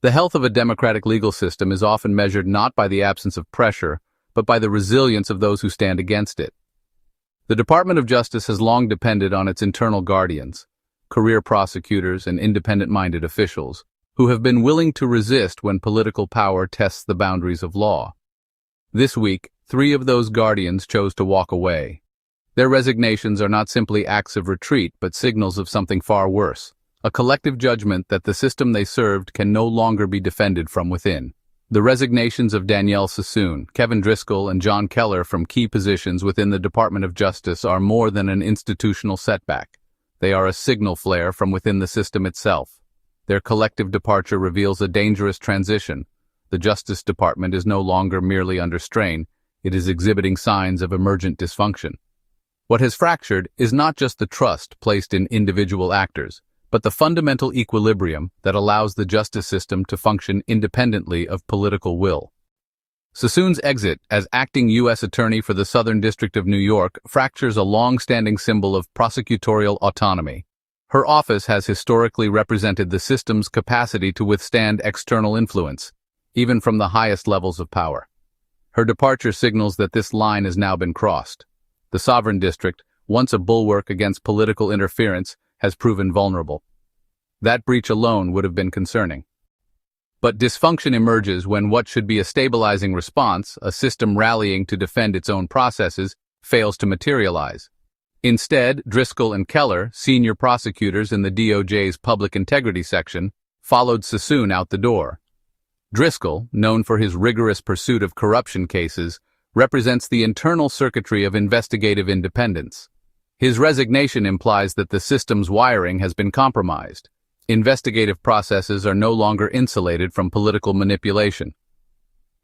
The health of a democratic legal system is often measured not by the absence of pressure, but by the resilience of those who stand against it. The Department of Justice has long depended on its internal guardians, career prosecutors and independent-minded officials, who have been willing to resist when political power tests the boundaries of law. This week, 3 of those guardians chose to walk away. Their resignations are not simply acts of retreat, but signals of something far worse, a collective judgment that the system they served can no longer be defended from within. The resignations of Danielle Sassoon, Kevin Driscoll, and John Keller from key positions within the Department of Justice are more than an institutional setback. They are a signal flare from within the system itself. Their collective departure reveals a dangerous transition. The Justice Department is no longer merely under strain, it is exhibiting signs of emergent dysfunction. What has fractured is not just the trust placed in individual actors, but the fundamental equilibrium that allows the justice system to function independently of political will. Sassoon's exit as acting U.S. Attorney for the Southern District of New York fractures a long-standing symbol of prosecutorial autonomy. Her office has historically represented the system's capacity to withstand external influence, even from the highest levels of power. Her departure signals that this line has now been crossed. The Sovereign District, once a bulwark against political interference, has proven vulnerable. That breach alone would have been concerning. But dysfunction emerges when what should be a stabilizing response, a system rallying to defend its own processes, fails to materialize. Instead, Driscoll and Keller, senior prosecutors in the DOJ's Public Integrity Section, followed Sassoon out the door. Driscoll, known for his rigorous pursuit of corruption cases, represents the internal circuitry of investigative independence. His resignation implies that the system's wiring has been compromised. Investigative processes are no longer insulated from political manipulation.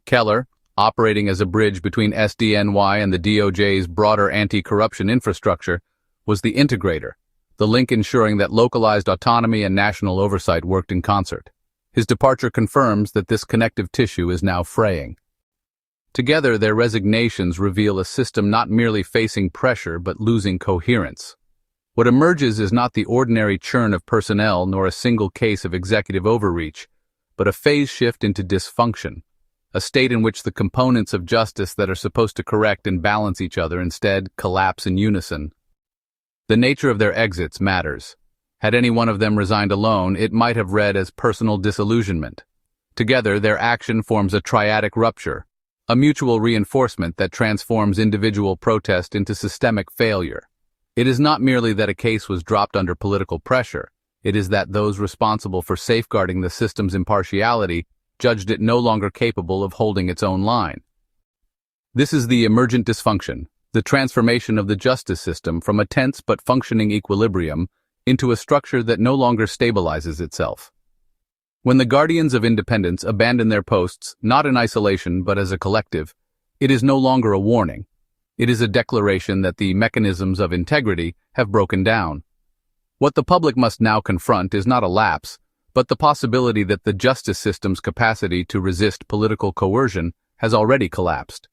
Keller, operating as a bridge between SDNY and the DOJ's broader anti-corruption infrastructure, was the integrator, the link ensuring that localized autonomy and national oversight worked in concert. His departure confirms that this connective tissue is now fraying. Together, their resignations reveal a system not merely facing pressure but losing coherence. What emerges is not the ordinary churn of personnel nor a single case of executive overreach, but a phase shift into dysfunction, a state in which the components of justice that are supposed to correct and balance each other instead collapse in unison. The nature of their exits matters. Had any one of them resigned alone, it might have read as personal disillusionment. Together, their action forms a triadic rupture, a mutual reinforcement that transforms individual protest into systemic failure. It is not merely that a case was dropped under political pressure, it is that those responsible for safeguarding the system's impartiality judged it no longer capable of holding its own line. This is the emergent dysfunction, the transformation of the justice system from a tense but functioning equilibrium into a structure that no longer stabilizes itself. When the guardians of independence abandon their posts, not in isolation but as a collective, it is no longer a warning. It is a declaration that the mechanisms of integrity have broken down. What the public must now confront is not a lapse, but the possibility that the justice system's capacity to resist political coercion has already collapsed.